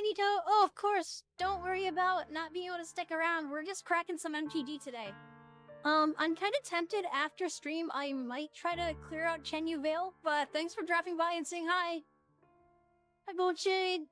Nito. Oh, of course. Don't worry about not being able to stick around. We're just cracking some MTG today. I'm kind of tempted after stream. I might try to clear out Chenyu Vale, but thanks for dropping by and saying hi. Hi, Bullshade.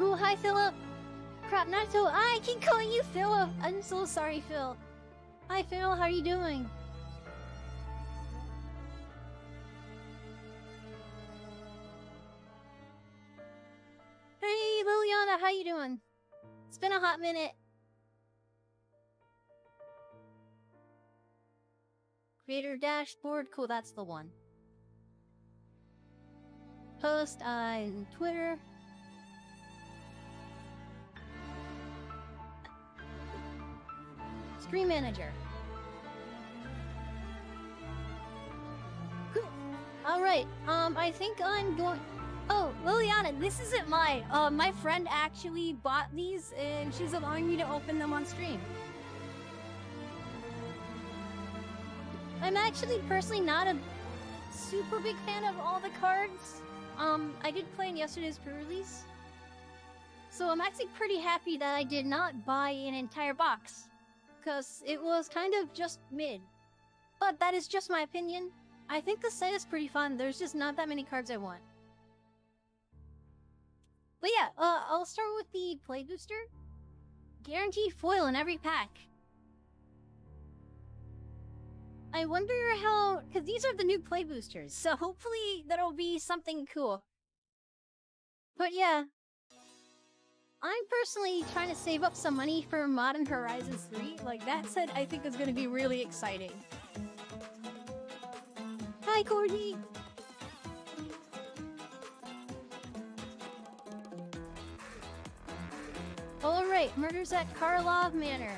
Oh, hi, Philip. Crap, not so. I keep calling you Philip. I'm so sorry, Phil. Hi, Phil. How are you doing? Hey, Liliana. How you doing? It's been a hot minute. Creator dashboard. Cool, that's the one. Post on Twitter. Stream manager. Cool. Alright, I think I'm going... Oh, Liliana, this isn't mine. My friend actually bought these, and she's allowing me to open them on stream. I'm actually personally not a super big fan of all the cards. I did play in yesterday's pre-release. So I'm actually pretty happy that I did not buy an entire box. Because it was kind of just mid. But that is just my opinion. I think the set is pretty fun. There's just not that many cards I want. But yeah, I'll start with the Play Booster. Guaranteed foil in every pack. I wonder how... Because these are the new Play Boosters, so hopefully that'll be something cool. But yeah. I'm personally trying to save up some money for Modern Horizons 3. Like, that set I think is going to be really exciting. Hi, Cordy! Alright, Murders at Karlov Manor.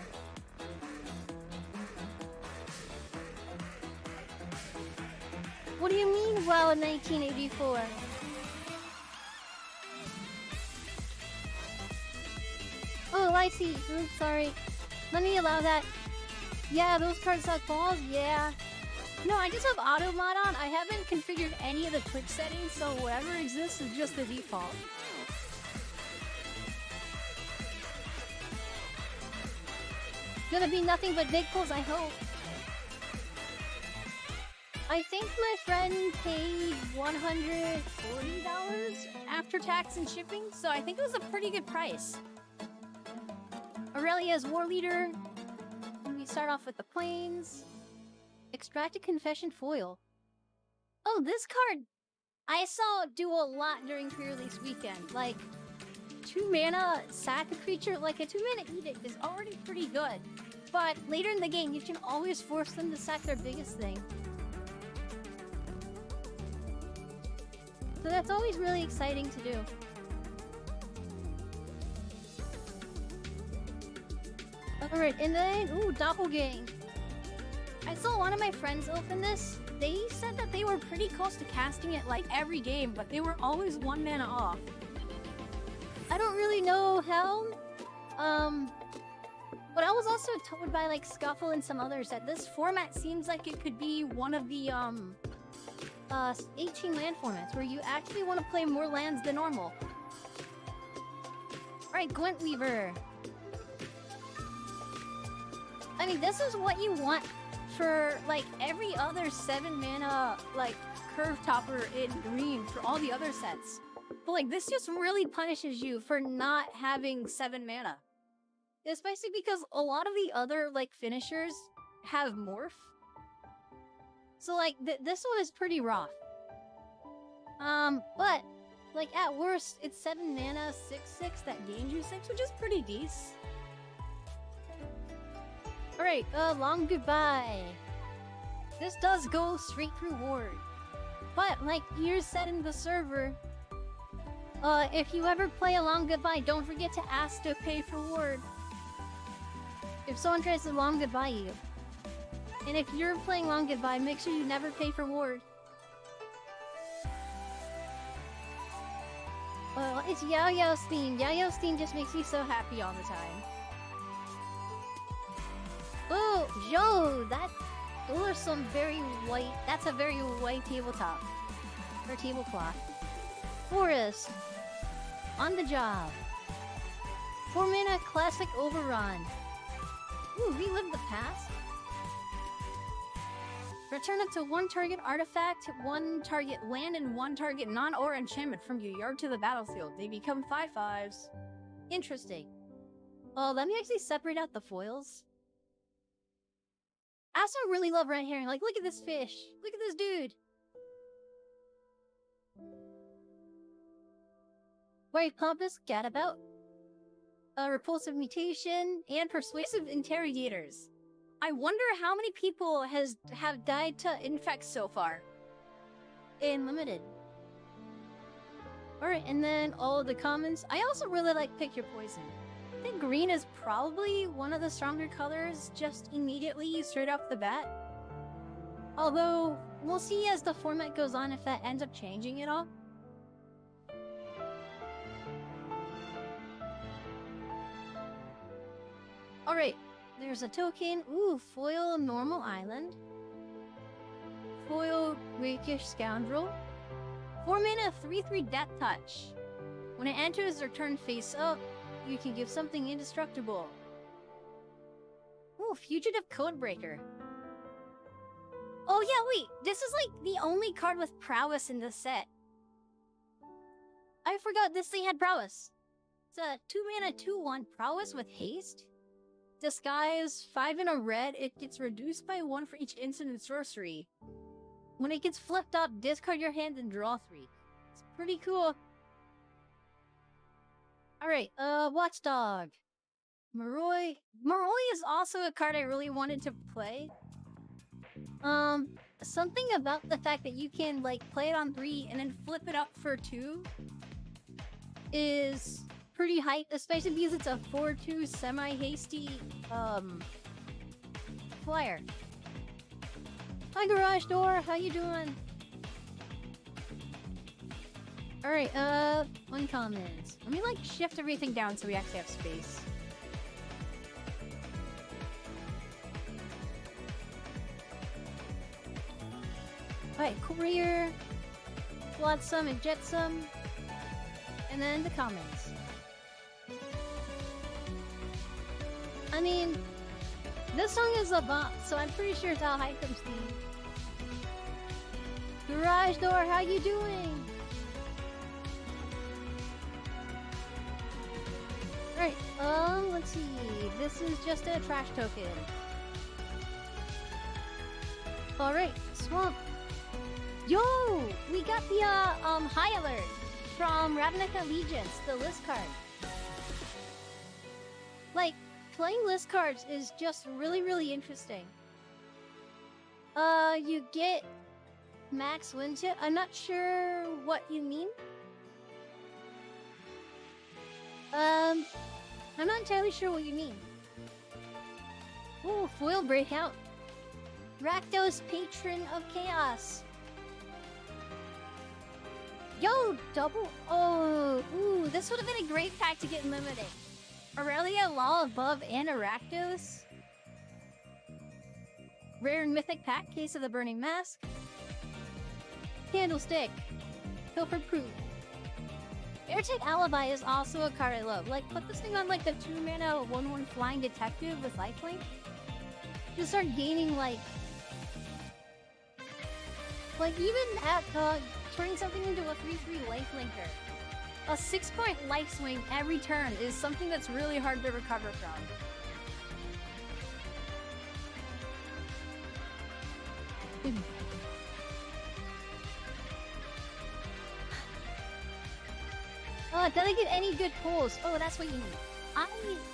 What do you mean, well, in 1984? Oh, I see. Oops, sorry. Let me allow that. Yeah, those cards suck balls. Yeah. No, I just have auto mod on. I haven't configured any of the Twitch settings, so whatever exists is just the default. Gonna be nothing but big pulls, I hope. I think my friend paid $140 after tax and shipping, so I think it was a pretty good price. Aurelia's War Leader. We start off with the Plains. Extracted Confession Foil. Oh, this card I saw do a lot during pre-release weekend. Like, 2 mana sack a creature, like a 2 mana edict is already pretty good. But later in the game, you can always force them to sack their biggest thing. So that's always really exciting to do. Alright, and then, ooh, Doppelgang. I saw one of my friends open this. They said that they were pretty close to casting it like every game, but they were always 1 mana off. I don't really know how. But I was also told by like Scuffle and some others that this format seems like it could be one of the 18 land formats where you actually want to play more lands than normal. Alright, Glintweaver. I mean, this is what you want for, like, every other 7 mana, like, Curve Topper in green for all the other sets. But, like, this just really punishes you for not having 7 mana. Especially because a lot of the other, like, finishers have Morph. So, like, this one is pretty rough. But, like, at worst, it's 7 mana, 6/6 that gains you 6, which is pretty decent. Alright, Long Goodbye. This does go straight through Ward. But, like Ears said in the server, if you ever play a Long Goodbye, don't forget to ask to pay for Ward. If someone tries to Long Goodbye you. And if you're playing Long Goodbye, make sure you never pay for Ward. Well, it's Yao Yao's theme. Yao Yao's theme just makes me so happy all the time. Oh, yo, those are some very white, that's a very white tabletop. Or tablecloth. Forest. On the job. 4-mana classic overrun. Ooh, relive the past. Return up to 1 target artifact, 1 target land, and 1 target non-aura enchantment from your yard to the battlefield. They become 5/5s. Interesting. Oh, let me actually separate out the foils. I also really love red herring. Like, look at this fish. Look at this dude. White Compass, Gadabout. Repulsive Mutation, and Persuasive Interrogators. I wonder how many people have died to Infect so far. In Limited. Alright, and then all of the commons. I also really like Pick Your Poison. I think green is probably one of the stronger colors, just immediately, straight off the bat. Although, we'll see as the format goes on if that ends up changing at all. Alright, there's a token. Ooh, foil Normal Island. Foil Rakish Scoundrel. 4-mana 3/3 Death Touch. When it enters or turn face up, you can give something indestructible. Ooh, Fugitive Codebreaker. Oh yeah, wait, this is like the only card with prowess in this set. I forgot this thing had prowess. It's a 2-mana 2/1 prowess with haste. Disguise, 5 in a red, it gets reduced by 1 for each instant and sorcery. When it gets flipped up, discard your hand and draw 3. It's pretty cool. Alright, Watchdog. Moroi. Moroi is also a card I really wanted to play. Something about the fact that you can, like, play it on 3 and then flip it up for 2 is pretty hype, especially because it's a 4/2 semi-hasty, flyer. Hi, Garage Door, how you doing? Alright, uncommons. Let me, like, shift everything down so we actually have space. Alright, Courier, Flotsam and Jetsam, and then the commons. I mean, this song is a bop, so I'm pretty sure it's Al Haikam's theme. Garage Door, how you doing? Alright, let's see. This is just a trash token. Alright, Swamp. Yo! We got the, High Alert from Ravnica Allegiance, the list card. Like, playing list cards is just really, really interesting. You get max win chip. I'm not sure what you mean. I'm not entirely sure what you mean. Ooh, foil breakout. Rakdos, Patron of Chaos. Yo, double. Oh, ooh, this would have been a great pack to get in Limited. Aurelia, Law Above, and Rakdos. Rare and Mythic pack, Case of the Burning Mask. Candlestick. Pilfered Proof. Airtight Alibi is also a card I love. Like, put this thing on, like, the 2-mana 1/1 Flying Detective with lifelink. Just start gaining, like, even at, turning something into a 3/3 lifelinker. A 6-point life swing every turn is something that's really hard to recover from. Did I get any good pulls? Oh, that's what you need.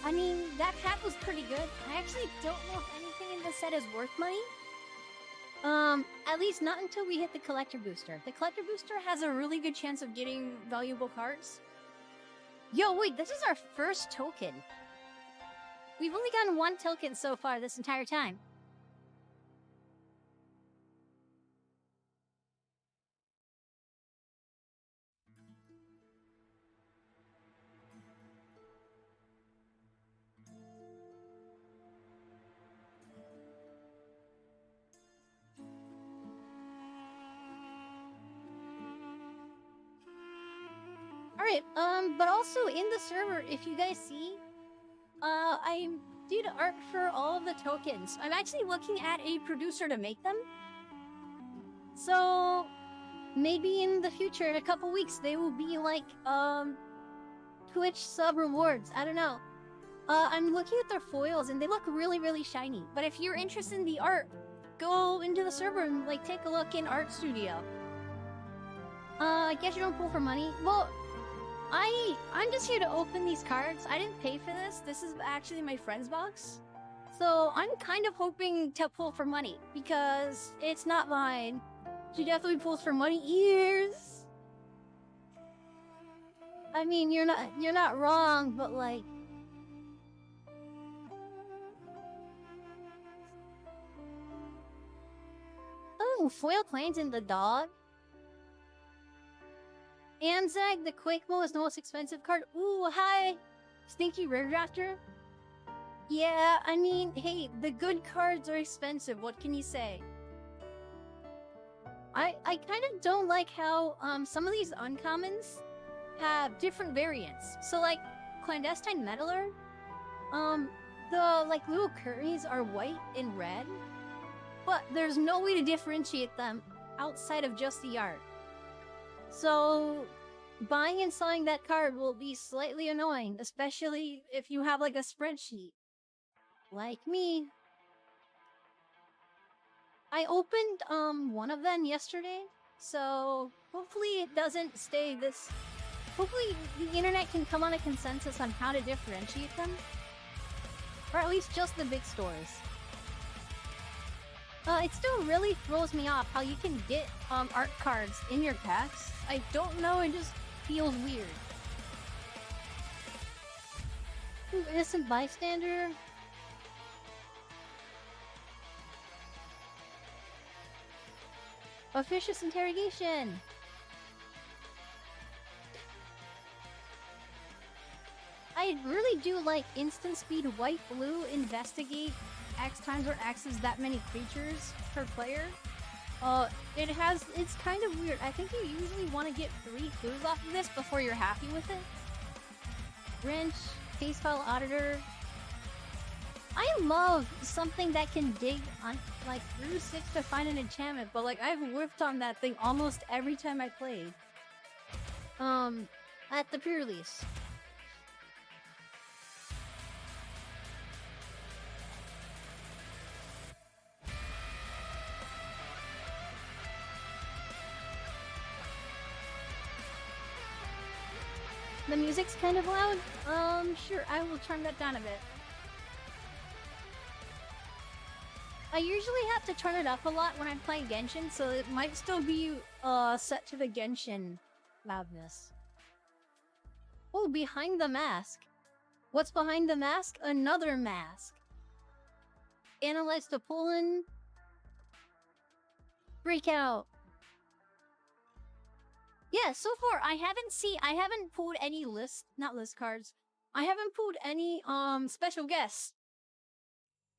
I mean, that pack was pretty good. I actually don't know if anything in this set is worth money. At least not until we hit the Collector Booster. The Collector Booster has a really good chance of getting valuable cards. Yo, wait, this is our first token. We've only gotten 1 token so far this entire time. Right, but also in the server, if you guys see, I did art for all of the tokens. I'm actually looking at a producer to make them. So maybe in the future, in a couple weeks, they will be like, Twitch sub rewards. I don't know. I'm looking at their foils and they look really, really shiny. But if you're interested in the art, go into the server and like take a look in Art Studio. I guess you don't pull for money. Well, I'm just here to open these cards. I didn't pay for this. This is actually my friend's box. So I'm kind of hoping to pull for money because it's not mine. She definitely pulls for money. Ears. I mean, you're not wrong, but like, oh, foil planes in the dog. Anzac, the Quakemo is the most expensive card. Ooh, hi, Stinky Rare Drafter. Yeah, I mean, hey, the good cards are expensive. What can you say? I kind of don't like how some of these uncommons have different variants. So like Clandestine Meddler, the like little curtains are white and red, but there's no way to differentiate them outside of just the art. So buying and selling that card will be slightly annoying, especially if you have like a spreadsheet. Like me. I opened one of them yesterday, so hopefully it doesn't stay this. Hopefully the internet can come on a consensus on how to differentiate them. Or at least just the big stores. It still really throws me off how you can get art cards in your packs. I don't know, it just feels weird. Ooh, innocent bystander. Officious interrogation. I really do like instant speed white blue investigate X times or X is that many creatures per player. It's kind of weird. I think you usually want to get 3 clues off of this before you're happy with it. Wrench, case file auditor. I love something that can dig on like through 6 to find an enchantment, but like I've whiffed on that thing almost every time I played. At the pre-release. The music's kind of loud. Sure, I will turn that down a bit. I usually have to turn it up a lot when I'm playing Genshin, so it might still be set to the Genshin loudness. Oh, behind the mask. What's behind the mask? Another mask. Analyze the pull-in. Breakout. Yeah, so far I haven't pulled any not list cards. I haven't pulled any special guests.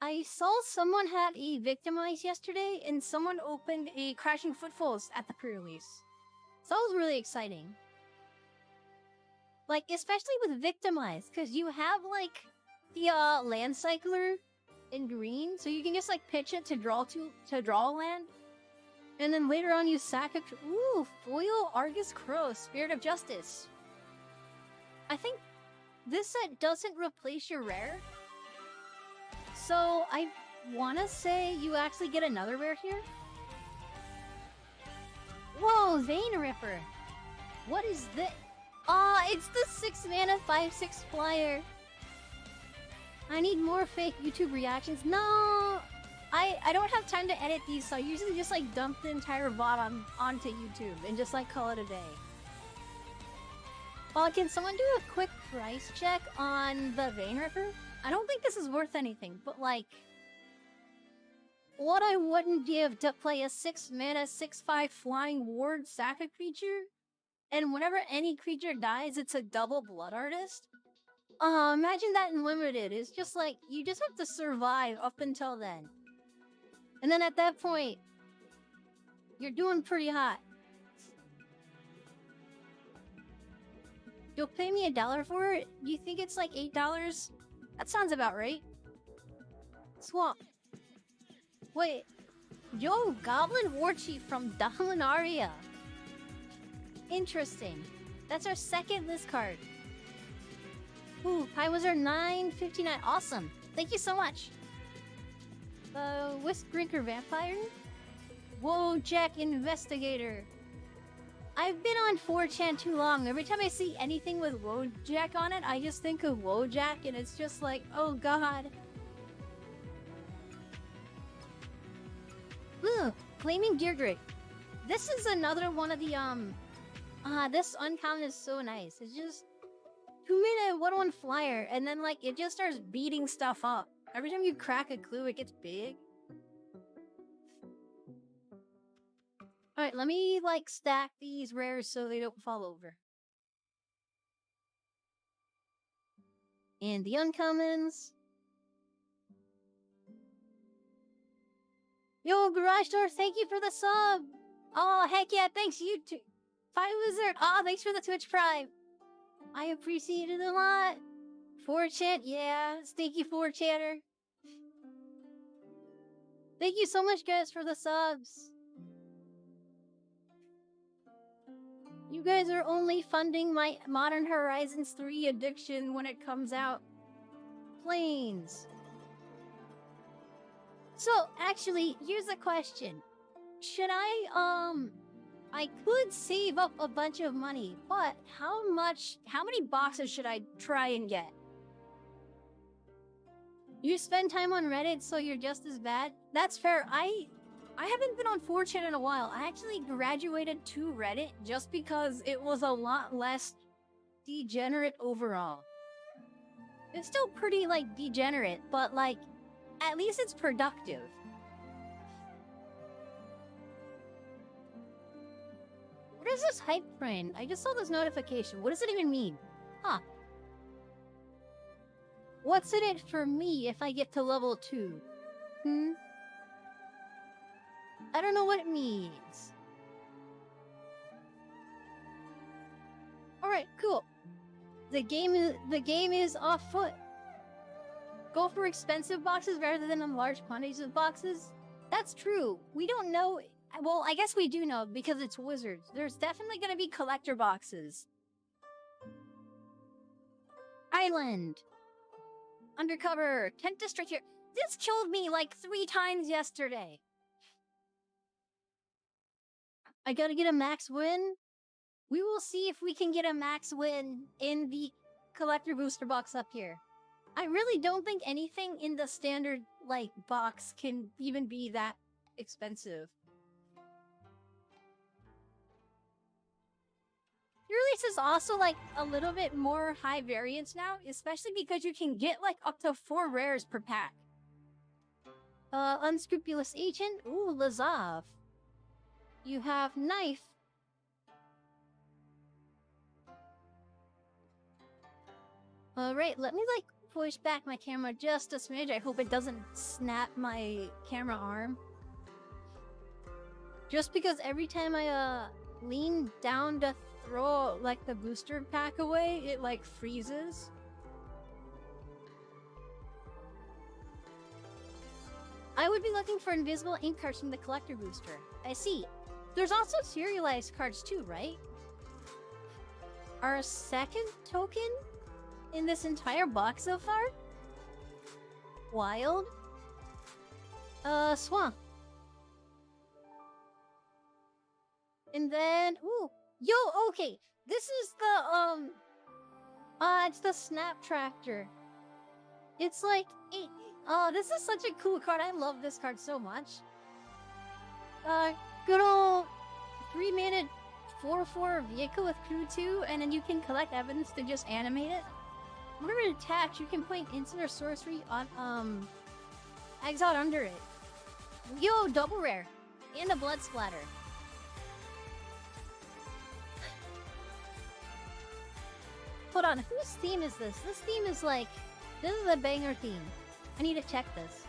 I saw someone had a Victimize yesterday, and someone opened a Crashing Footfalls at the pre-release. So that was really exciting. Like, especially with Victimize, because you have, like, the Land Cycler in green, so you can just, like, pitch it to draw a land. And then later on you sack a... Ooh, foil Argus Crow, Spirit of Justice. I think this set doesn't replace your rare. So I want to say you actually get another rare here. Whoa, Vein Ripper. What is this? It's the 6 mana 5/6 flyer. I need more fake YouTube reactions. No! I don't have time to edit these, so I usually just like dump the entire VOD onto YouTube and just like call it a day. Can someone do a quick price check on the Vein Ripper? I don't think this is worth anything, but like, what I wouldn't give to play a 6 mana 6/5 flying ward sack a creature, and whenever any creature dies, it's a double Blood Artist. Imagine that in Limited. It's just like, you just have to survive up until then. And then at that point, you're doing pretty hot. You'll pay me $1 for it? You think it's like $8? That sounds about right. Swamp. Wait. Yo, Goblin War Chief from Dominaria. Interesting. That's our second list card. Ooh, High Wizard 959. Awesome. Thank you so much. Whiskbrinker Vampire? Wojak Investigator. I've been on 4chan too long. Every time I see anything with Wojak on it, I just think of Wojak, and it's just like, oh god. Ugh, Flaming Deirdre. This is another one of the, this uncommon is so nice. It's just 2-minute 1/1 flyer, and then, like, it just starts beating stuff up. Every time you crack a clue, it gets big. Alright, let me, like, stack these rares so they don't fall over. And the uncommons. Yo, Garage Door, thank you for the sub! Oh, heck yeah, thanks, you too. Fire Wizard, oh, thanks for the Twitch Prime. I appreciate it a lot. 4chan, yeah, stinky 4chaner. Thank you so much, guys, for the subs. You guys are only funding my Modern Horizons 3 addiction when it comes out. Planes. So, actually, here's the question. Should I could save up a bunch of money, but how many boxes should I try and get? You spend time on Reddit, so you're just as bad? That's fair. I haven't been on 4chan in a while. I actually graduated to Reddit just because it was a lot less degenerate overall. It's still pretty, like, degenerate, but, like, at least it's productive. What is this hype train? I just saw this notification. What does it even mean? Huh. What's in it for me if I get to level 2? I don't know what it means. Alright, cool. The game is off foot. Go for expensive boxes rather than large quantities of boxes? That's true. We don't know. Well, I guess we do know because it's Wizards. There's definitely going to be collector boxes. Island. Undercover. Kent District here. This killed me like 3 times yesterday. I gotta get a max win. We will see if we can get a max win in the collector booster box up here. I really don't think anything in the standard, like, box can even be that expensive. Your release is also, like, a little bit more high variance now, especially because you can get, like, up to 4 rares per pack. Unscrupulous Agent. Ooh, Lazav. You have Knife. Alright, let me, like, push back my camera just a smidge. I hope it doesn't snap my camera arm. Just because every time I, lean down to throw, like, the booster pack away, it, like, freezes. I would be looking for invisible ink cards from the collector booster. I see. There's also serialized cards too, right? Our second token in this entire box so far? Wild. Swamp. And then, ooh, yo, okay. This is the, it's the Snap Tractor. It's like, this is such a cool card. I love this card so much. Good old 3-minute 4/4 vehicle with crew 2, and then you can collect evidence to just animate it. Whenever it attacks, you can play an instant or sorcery on, exiled under it. Yo, double rare. And a blood splatter. Hold on, whose theme is this? This theme is like, this is a banger theme. I need to check this.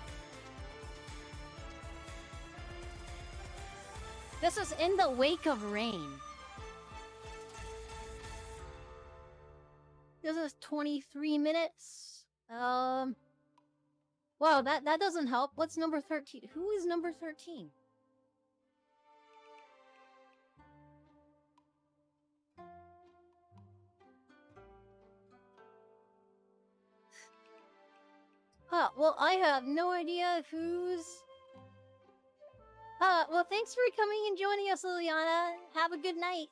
This is In the Wake of Rain. This is 23 minutes. Wow, that doesn't help. What's number 13? Who is number 13? Huh, well, I have no idea who's... well, thanks for coming and joining us, Liliana. Have a good night.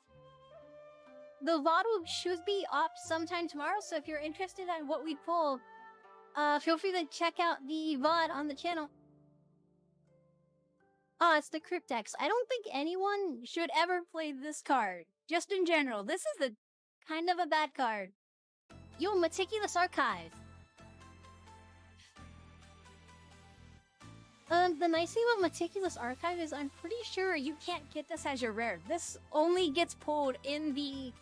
The VOD should be up sometime tomorrow, so if you're interested in what we pull, feel free to check out the VOD on the channel. It's the Cryptex. I don't think anyone should ever play this card. Just in general, this is the kind of a bad card. Yo, Meticulous Archive. The nice thing about Meticulous Archive is I'm pretty sure you can't get this as your rare. This only gets pulled in the,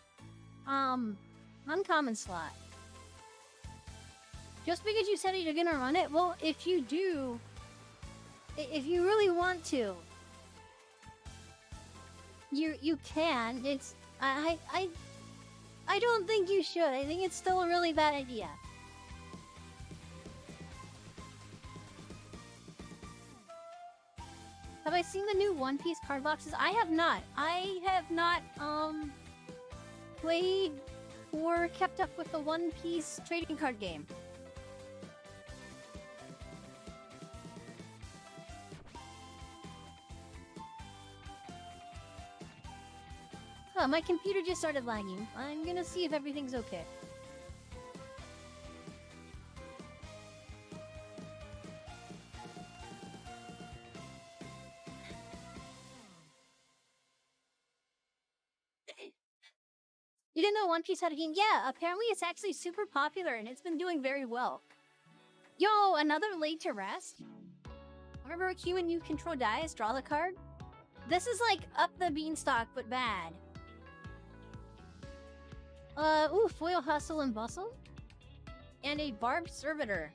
uncommon slot. Just because you said you're gonna run it, well, if you do, if you really want to, you can. It's, I don't think you should. I think it's still a really bad idea. Have I seen the new One Piece card boxes? I have not. I have not, played or kept up with the One Piece trading card game. Huh, my computer just started lagging. I'm gonna see if everything's okay. You didn't know One Piece had a game? Yeah, apparently it's actually super popular and it's been doing very well. Yo, another Laid to Rest? Remember a Q when you control dice, draw the card? This is like Up the Beanstalk, but bad. Ooh, Foil Hustle and Bustle? And a Barbed Servitor.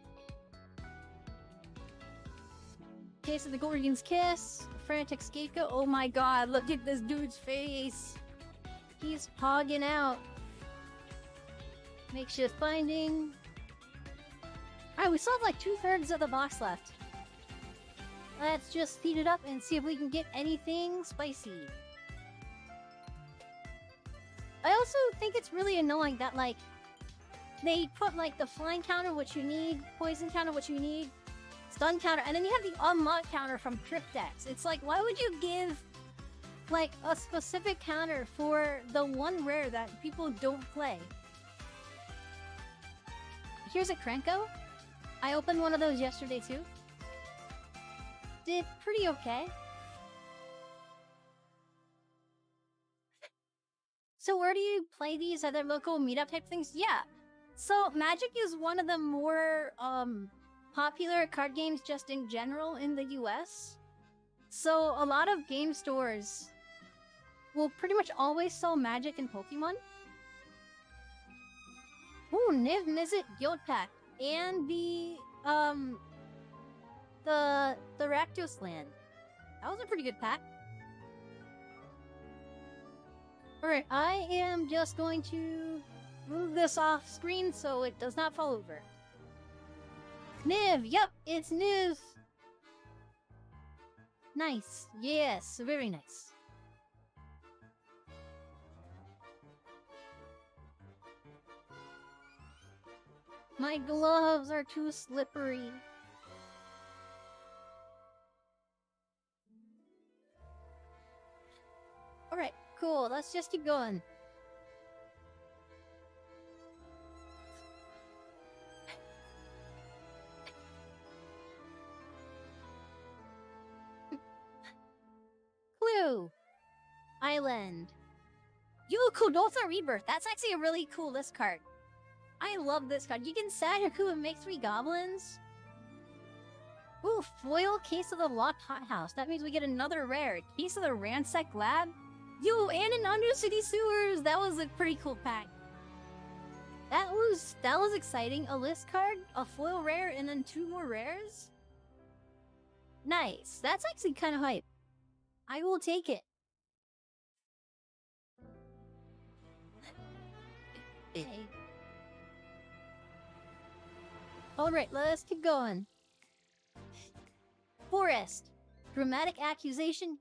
Case of the Gorgon's Kiss, Frantic Scapegoat. Oh my god, look at this dude's face! He's hogging out. Makeshift Binding. Alright, we still have like 2/3 of the box left. Let's just speed it up and see if we can get anything spicy. I also think it's really annoying that, like, they put, like, the flying counter, what you need, poison counter, what you need, stun counter, and then you have the unlock counter from Cryptex. It's like, why would you give, like, a specific counter for the one rare that people don't play? Here's a Krenko. I opened one of those yesterday, too. Did pretty okay. So where do you play these? Are there local meetup type things? Yeah. So Magic is one of the more popular card games just in general in the US. So a lot of game stores will pretty much always sell Magic and Pokemon. Ooh, Niv Mizzet Guild Pack. And the Rakdos Land. That was a pretty good pack. Alright, I am just going to move this off screen so it does not fall over. Niv! Yep, it's Niv! Nice. Yes, very nice. My gloves are too slippery. Alright, cool. Let's just keep going. Clue! Island. Yo, Kodotha Rebirth. That's actually a really cool list card. I love this card. You can sack Haku and make 3 goblins. Ooh, foil Case of the Locked Hothouse. That means we get another rare. Case of the Ransacked Lab. Yo, and an Undercity Sewers. That was a pretty cool pack. That was exciting. A list card, a foil rare, and then 2 more rares. Nice. That's actually kind of hype. I will take it. Hey. Alright, let's keep going. Forest. Dramatic accusation.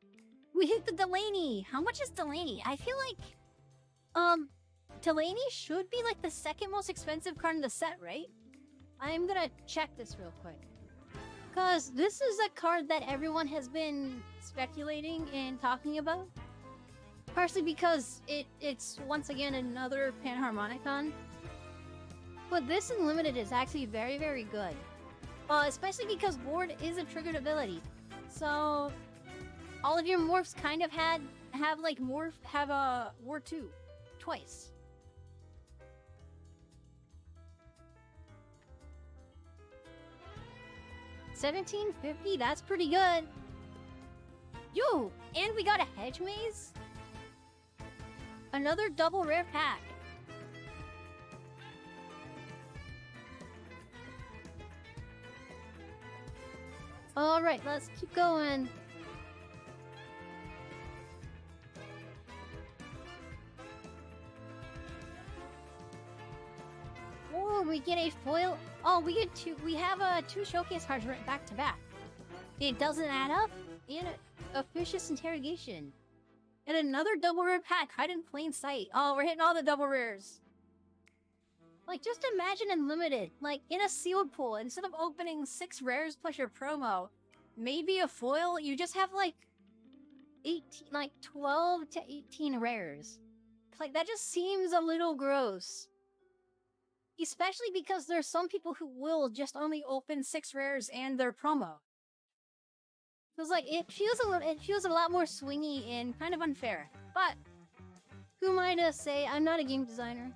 We hit the Delaney. How much is Delaney? I feel like, Delaney should be like the second most expensive card in the set, right? I'm gonna check this real quick. Because this is a card that everyone has been speculating and talking about. Partially because it's once again another Panharmonicon. But this in Limited is actually very, very good. Especially because Ward is a triggered ability. So all of your morphs kind of have a Ward 2 twice. $17.50, that's pretty good. Yo, and we got a Hedge Maze? Another double rare pack. Alright, let's keep going. Oh, we get a foil. Oh, we get two. We have two showcase cards right back to back. It doesn't add up. And a Vicious Interrogation. And another double rare pack, hide in plain sight. Oh, we're hitting all the double rares. Like, just imagine Unlimited, like, in a sealed pool, instead of opening 6 rares plus your promo, maybe a foil, you just have, like, 12 to 18 rares. Like, that just seems a little gross. Especially because there's some people who will just only open 6 rares and their promo. Feels like it feels a lot more swingy and kind of unfair. But who am I to say? I'm not a game designer.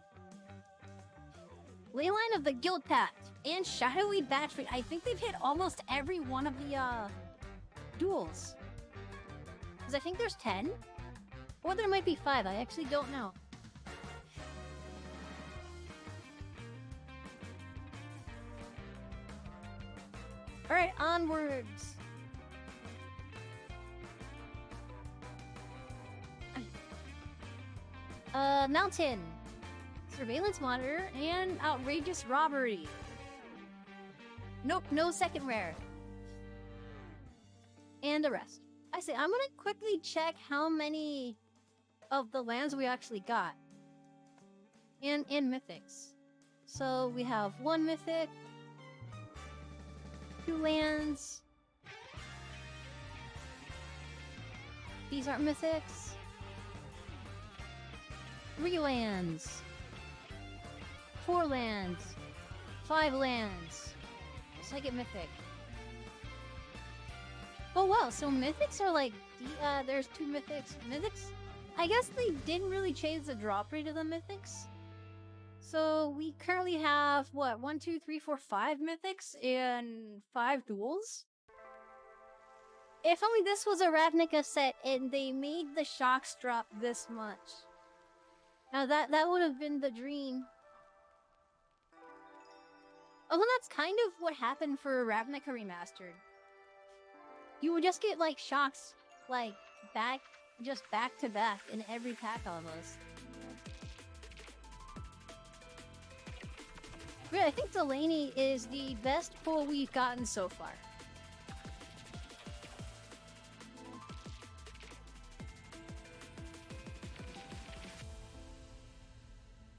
Leyline of the Guild Pact and Shadowy Battery. I think they've hit almost every one of the duels. Because I think there's 10. Or there might be 5. I actually don't know. Alright, onwards. Mountain. Surveillance Monitor and Outrageous Robbery. Nope, no second rare. And the rest. I say, I'm gonna quickly check how many of the lands we actually got. In Mythics. So we have 1 Mythic, 2 lands. These aren't Mythics. 3 lands. 4 lands. 5 lands. Second Mythic. Oh wow, so Mythics are like, there's 2 Mythics. Mythics? I guess they didn't really change the drop rate of the Mythics. So we currently have, what, 1, 2, 3, 4, 5 Mythics and 5 duels? If only this was a Ravnica set and they made the shocks drop this much. Now that would have been the dream. Although that's kind of what happened for Ravnica Remastered. You would just get, like, shocks, like, back to back in every pack almost. But I think Delaney is the best pull we've gotten so far.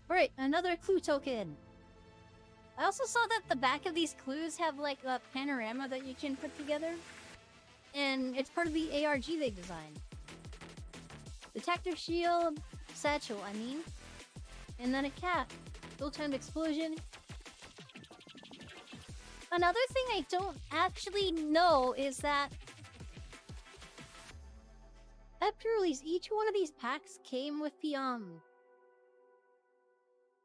Alright, another clue token. I also saw that the back of these clues have like a panorama that you can put together. And it's part of the ARG they designed. Detector shield, satchel, I mean. And then a cat. Full-timed explosion. Another thing I don't actually know is that at pre-release, each one of these packs came with the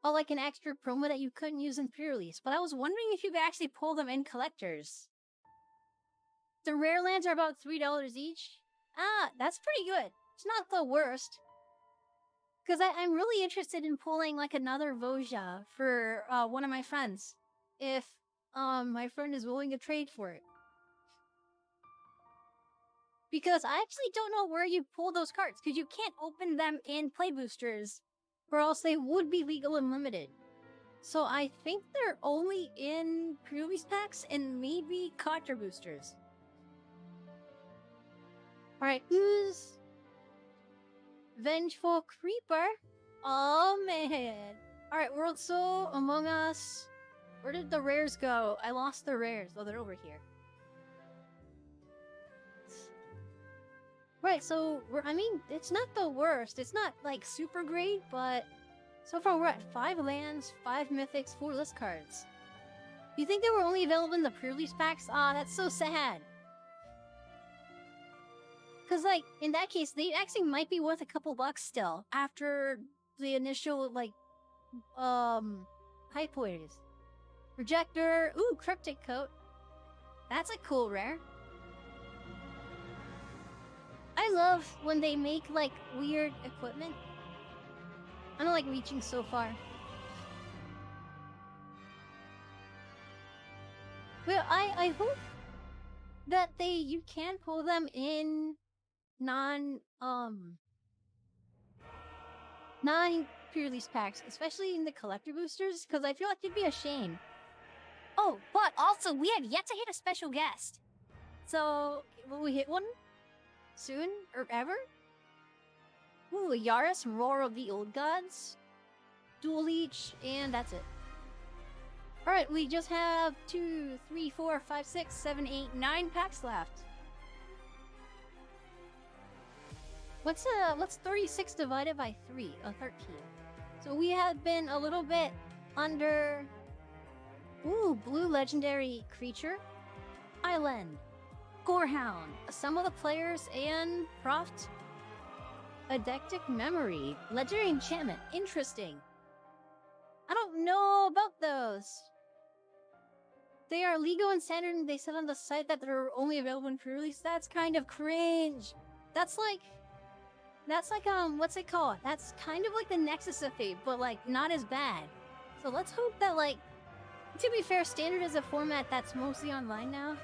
like an extra promo that you couldn't use in pre-release. But I was wondering if you could actually pull them in collectors. The rare lands are about $3 each. Ah, that's pretty good. It's not the worst. Because I'm really interested in pulling like another Voja for one of my friends. If my friend is willing to trade for it. Because I actually don't know where you pull those cards. Because you can't open them in play boosters. Or else they would be legal and limited. So I think they're only in pre-release packs and maybe contra boosters. Alright, who's Vengeful Creeper? Oh man. Alright, World Soul, Among Us. Where did the rares go? I lost the rares. Oh, they're over here. Right, so I mean, it's not the worst. It's not like super great, but so far we're at 5 lands, 5 mythics, 4 list cards. You think they were only available in the pre-release packs? Ah, that's so sad. Cause like, in that case, they actually might be worth a couple bucks still, after the initial, like, hype waves. Projector, ooh, Cryptic Coat. That's a cool rare. I love when they make, like, weird equipment. I don't like reaching so far. Well, I hope that you can pull them in non-pre-release packs, especially in the collector boosters, because I feel like it'd be a shame. Oh, but also, we have yet to hit a special guest. So, will we hit one? Soon? Or ever? Ooh, Yaris, Roar of the Old Gods, Dual Leech, and that's it. Alright, we just have 2, 3, 4, 5, 6, 7, 8, 9 packs left. What's 36 divided by 3? 13. So we have been a little bit under... Ooh, blue legendary creature. Island. Gorehound. Some of the players and Proft. Adectic Memory. Legendary enchantment. Interesting. I don't know about those. They are legal and standard and they said on the site that they're only available in pre-release. That's kind of cringe. That's like, what's it called? That's kind of like the Nexus of Fate, but like not as bad. So let's hope that, like, to be fair, standard is a format that's mostly online now.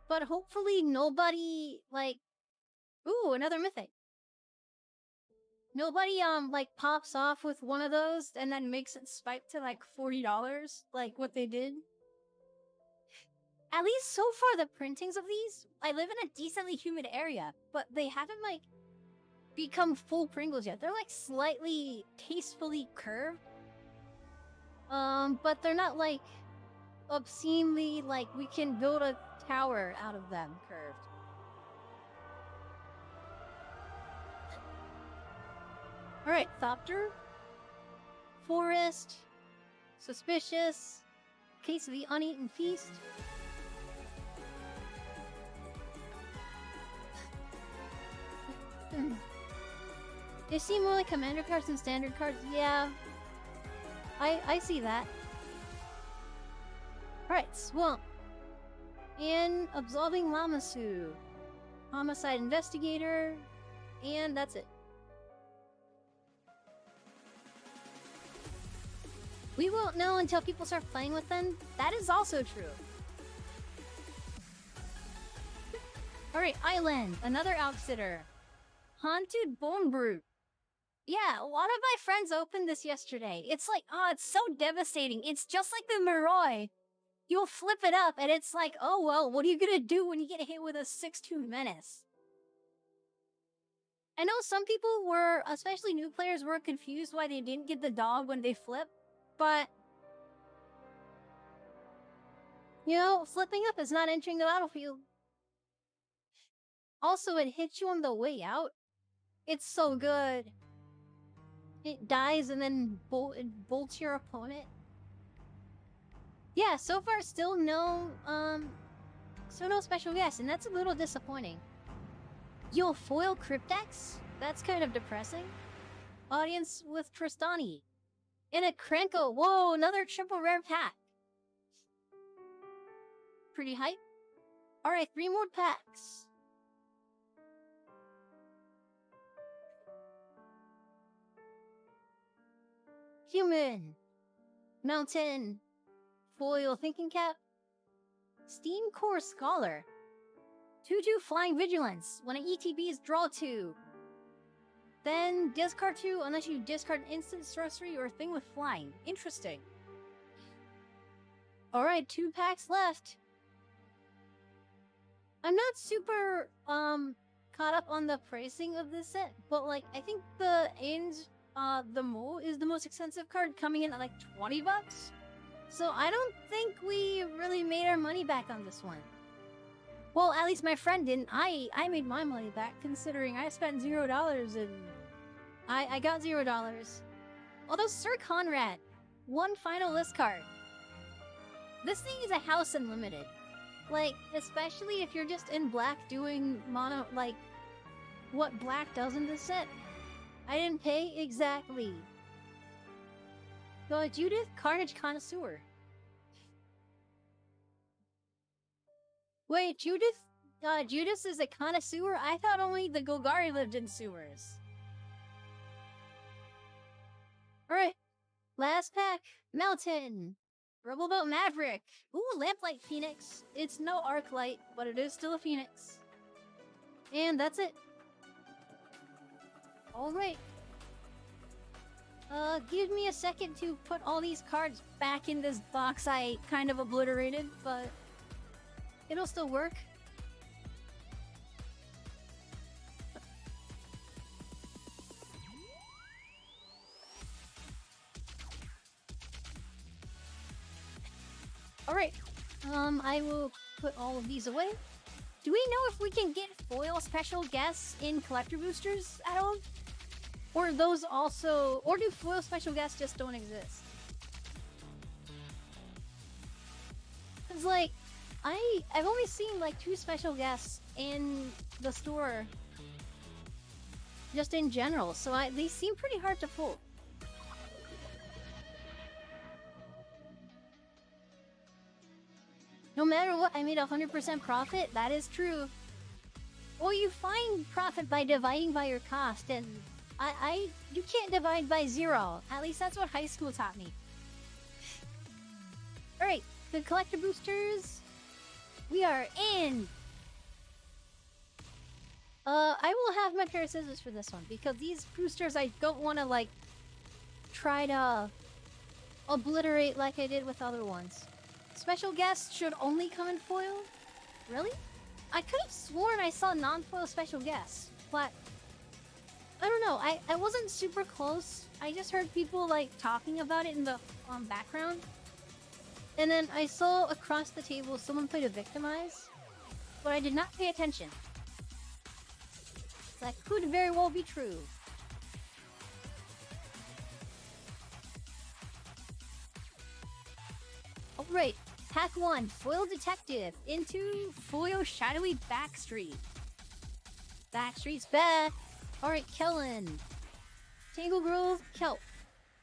But hopefully nobody, like, ooh, another mythic. Nobody, like, pops off with one of those and then makes it spike to, like, $40, like what they did. At least so far, the printings of these, I live in a decently humid area, but they haven't, like, become full Pringles yet. They're, like, slightly tastefully curved. But they're not, like, obscenely, like, we can build a tower out of them curved. Alright, Thopter. Forest. Suspicious. Case of the Uneaten Feast. They seem more like commander cards than standard cards. Yeah. I see that. Alright, Swamp. And Absolving Lamasu. Homicide Investigator. And that's it. We won't know until people start playing with them. That is also true. Alright, Island. Another Outsitter. Haunted Bone Brute. Yeah, a lot of my friends opened this yesterday. It's like, oh, it's so devastating. It's just like the Moroi. You'll flip it up, and it's like, oh, well, what are you gonna do when you get hit with a 6-2 menace? I know some people were, especially new players, were confused why they didn't get the dog when they flip, but... You know, flipping up is not entering the battlefield. Also, it hits you on the way out. It's so good. It dies and then it bolts your opponent. Yeah, so far still no special guests, and that's a little disappointing. Yo, foil Cryptex? That's kind of depressing. Audience with Tristani. In a Krenko. Whoa, another triple rare pack. Pretty hype. Alright, 3 more packs. Human. Mountain. Foil Thinking Cap. Steam Core Scholar. 2/2 Flying Vigilance. When an ETB is draw 2. Then discard 2 unless you discard an instant sorcery or a thing with flying. Interesting. Alright, 2 packs left. I'm not super caught up on the pricing of this set, but like I think the Mo is the most expensive card, coming in at like 20 bucks. So I don't think we really made our money back on this one. Well, at least my friend didn't. I made my money back, considering I spent $0 and I got $0. Although Sir Conrad, one final list card. This thing is a house unlimited. Like, especially if you're just in black doing mono, like, what black does in this set. I didn't pay exactly. So Judith, Carnage Connoisseur. Wait, Judith is a connoisseur? I thought only the Golgari lived in sewers. Alright, last pack. Mountain. Rebelboat Maverick. Ooh, Lamplight Phoenix. It's no Arclight, but it is still a Phoenix. And that's it. Alright. Give me a second to put all these cards back in this box I kind of obliterated, but it'll still work. Alright, I will put all of these away. Do we know if we can get foil special guests in collector boosters at all? Or those also, or do foil special guests just don't exist? Cause like, I've only seen like 2 special guests in the store, just in general, so they seem pretty hard to pull. No matter what, I made 100% profit. That is true. Well, you find profit by dividing by your cost, and you can't divide by 0. At least that's what high school taught me. Alright, the collector boosters. We are in. I will have my pair of scissors for this one, because these boosters I don't want to, like, try to obliterate like I did with other ones. Special guests should only come in foil? Really? I could have sworn I saw non-foil special guests, but I don't know. I wasn't super close. I just heard people like talking about it in the background. And then I saw across the table someone played a Victimize, but I did not pay attention. That could very well be true. Alright, pack 1, Foil Detective into Foil Shadowy Backstreet. Backstreet's back. Alright, Kellen. Tangle Grove, Kelp.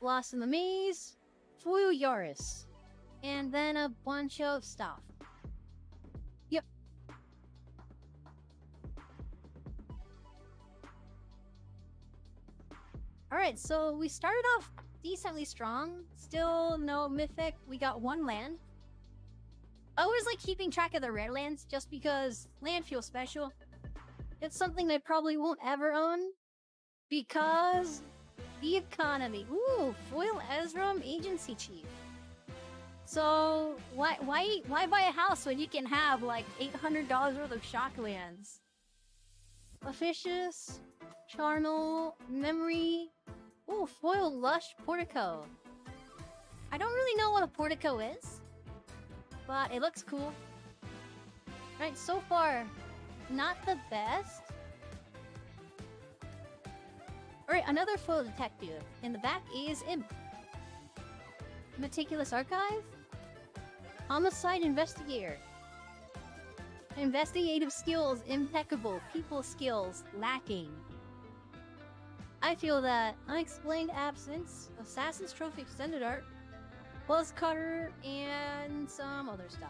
Lost in the Maze, Foil Yaris. And then a bunch of stuff. Yep. Alright, so we started off decently strong. Still no mythic. We got 1 land. I always like keeping track of the rare lands just because land feels special. It's something I probably won't ever own because the economy. Ooh, foil Ezram Agency Chief. So why buy a house when you can have like $800 worth of shock lands? Officious, Charnel, Memory. Ooh, foil Lush Portico. I don't really know what a portico is, but it looks cool. Right, so far, not the best. Alright, another foil detective. In the back is Imp. Meticulous Archive. Homicide Investigator. Investigative skills impeccable. People skills lacking. I feel that Unexplained Absence, Assassin's Trophy Extended Art, Buzz Cutter, and some other stuff.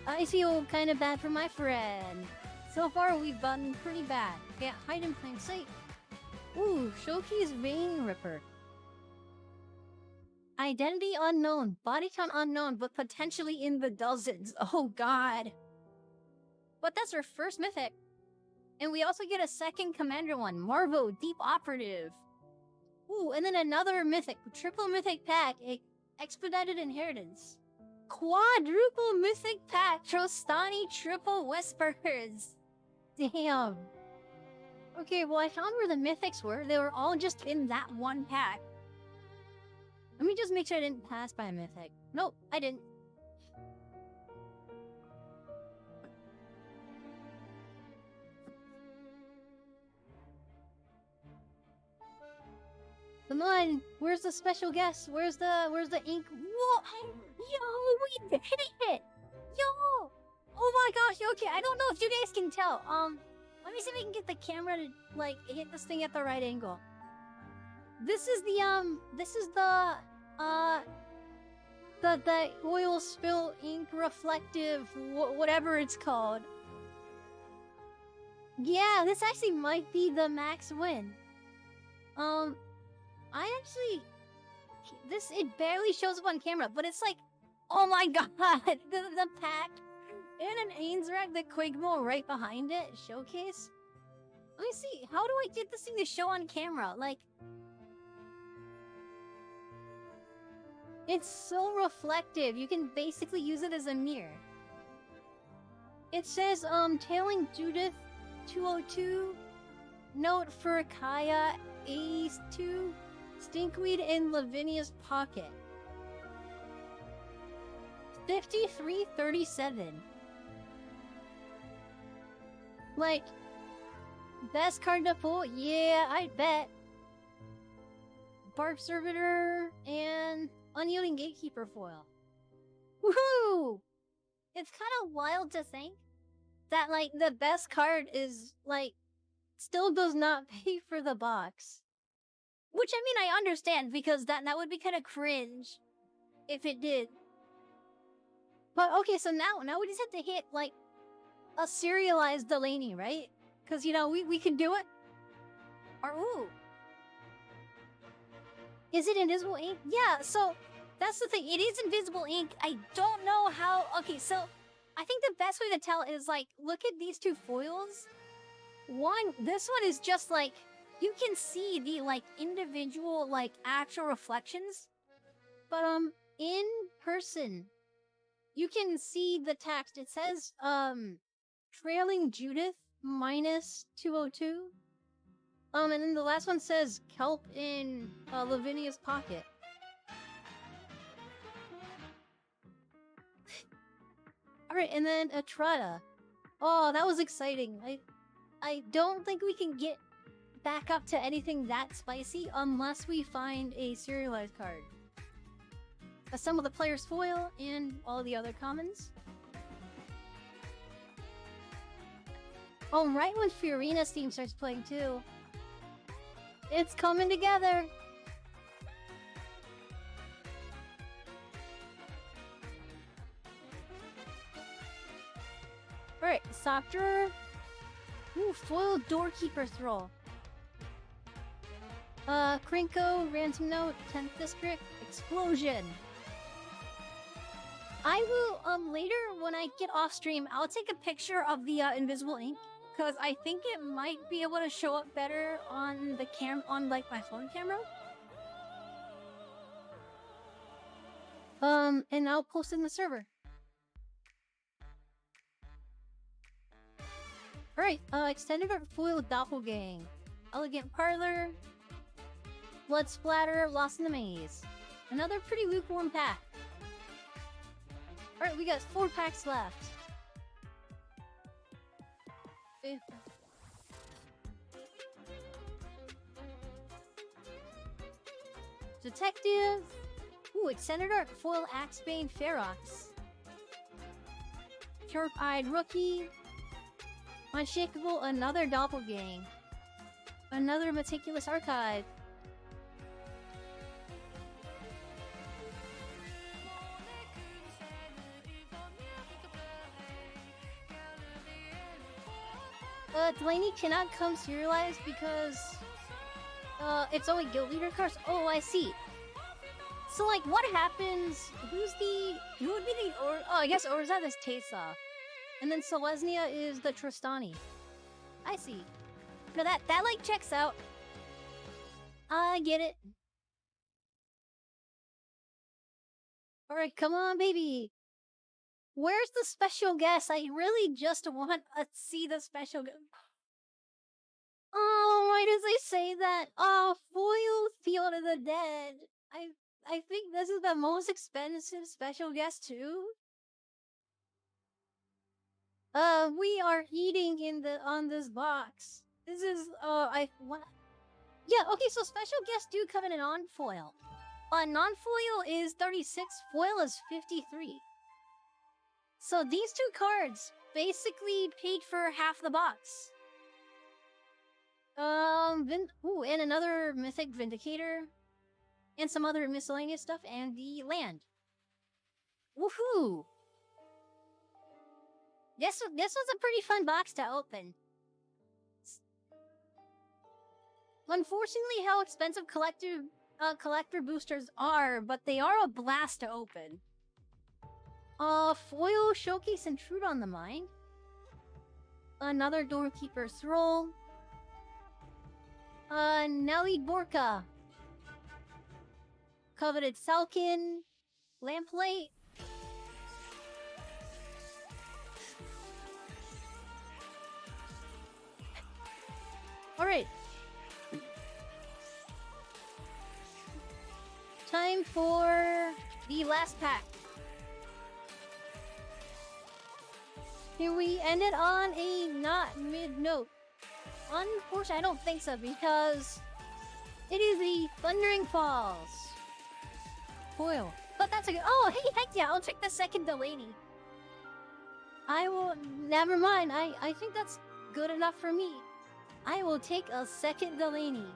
I feel kind of bad for my friend. So far, we've done pretty bad. Can't hide in plain sight. Ooh, Shoki's Vein Ripper. Identity unknown, body count unknown, but potentially in the dozens. Oh god. But that's our first mythic. And we also get a second commander one, Marvo, Deep Operative. Ooh, and then another mythic, triple mythic pack, Expedited Inheritance. Quadruple mythic pack, Trostani triple Whispers. Damn. Okay, well I found where the mythics were. They were all just in that one pack. Let me just make sure I didn't pass by a mythic. Nope, I didn't. Come on, where's the special guest? Where's the ink? Whoa, yo, we hit it! Yo! Oh my gosh, okay, I don't know if you guys can tell. Let me see if we can get the camera to, like, hit this thing at the right angle. This is the oil spill ink reflective, whatever it's called. Yeah, this actually might be the max win. It barely shows up on camera, but it's like, oh my god, the pack and an Ainsrack, the Quigmo right behind it, showcase. Let me see, how do I get this thing to show on camera? Like, it's so reflective, you can basically use it as a mirror. It says, Tailing Judith 202, note for Kaya Ace 2, Stinkweed in Lavinia's pocket. 5337. Like, best card to pull? Yeah, I bet. Bark Servitor and Unyielding Gatekeeper foil. Woohoo! It's kind of wild to think that, like, the best card is, like, still does not pay for the box. Which, I mean, I understand, because that would be kind of cringe if it did. But, okay, so now we just have to hit, like, a serialized Delaney, right? Because, you know, we can do it. Or, ooh. Is it invisible ink? Yeah, so, that's the thing. It is invisible ink. I don't know how... Okay, so, I think the best way to tell is, like, look at these two foils. This one is just, like... You can see the, like, individual, like, actual reflections. But, in person, you can see the text. It says, Trailing Judith minus 202. And then the last one says Kelp in Lavinia's pocket. Alright, and then Atrada. Oh, that was exciting. I don't think we can get back up to anything that spicy unless we find a serialized card. Assemble the player's foil and all the other commons. Oh, right when Fiorina's theme starts playing too. It's coming together! Alright, Softer. Ooh, foil Doorkeeper Thrall. Krinko, Ransom Note, 10th District, Explosion. I will, later, when I get off stream, I'll take a picture of the, invisible ink, because I think it might be able to show up better on the like, my phone camera. And I'll post it in the server. Alright, Extended Art Foil Doppelgang. Elegant Parlor. Blood Splatter, Lost in the Maze. Another pretty lukewarm pack. Alright, we got 4 packs left. Detective. Ooh, Extended Art Foil Axebane Ferox. Sharp-Eyed Rookie. Unshakable, another Doppelgang. Another Meticulous Archive. Delaney cannot come serialized because it's only Guild Leader cards. Oh, I see. So, like, what happens? Who would be the or? Oh, I guess Orzhov is Teysa, and then Selesnya is the Tristani. I see. No, that like checks out. I get it. All right, come on, baby. Where's the special guest? I really just want to see the special guest. Oh, why does they say that? Oh, foil Field of the Dead. I think this is the most expensive special guest too. We are eating on this box. This is what? Yeah, okay. So special guests do come in an on foil. Non-foil is 36. Foil is 53. So these two cards basically paid for half the box. And another Mythic Vindicator. And some other miscellaneous stuff, and the land. Woohoo! This was a pretty fun box to open. Unfortunately, how expensive collector boosters are, but they are a blast to open. Foil Showcase Intrude on the Mind. Another Doorkeeper's Thrall. Nelly Borka. Coveted Salkin. Lamplight. Alright. Time for the last pack. Here we ended on a not mid note. Unfortunately, I don't think so because it is the Thundering Falls. Foil. But that's a good. Oh, hey, heck yeah, I'll take the second Delaney. I will. Never mind. I think that's good enough for me. I will take a second Delaney.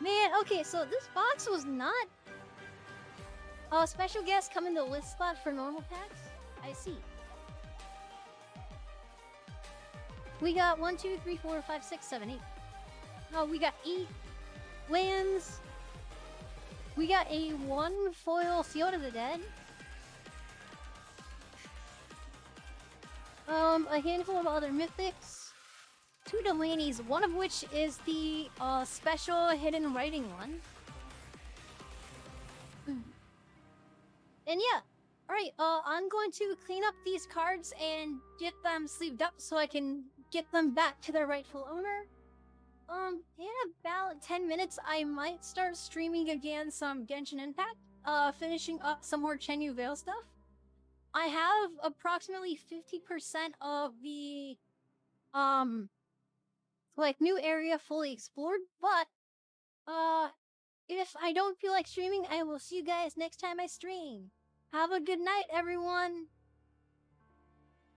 Man, okay, so this box was not. Special guests come in the list spot for normal packs? I see. We got 1, 2, 3, 4, 5, 6, 7, 8. Oh, we got 8 lands. We got a 1 foil Field of the Dead. A handful of other mythics. 2 Delaneys, one of which is the special hidden writing one. And yeah, alright, I'm going to clean up these cards and get them sleeved up so I can get them back to their rightful owner. In about 10 minutes, I might start streaming again some Genshin Impact, finishing up some more Chen Yu Veil stuff. I have approximately 50% of the, new area fully explored, but, if I don't feel like streaming, I will see you guys next time I stream. Have a good night, everyone!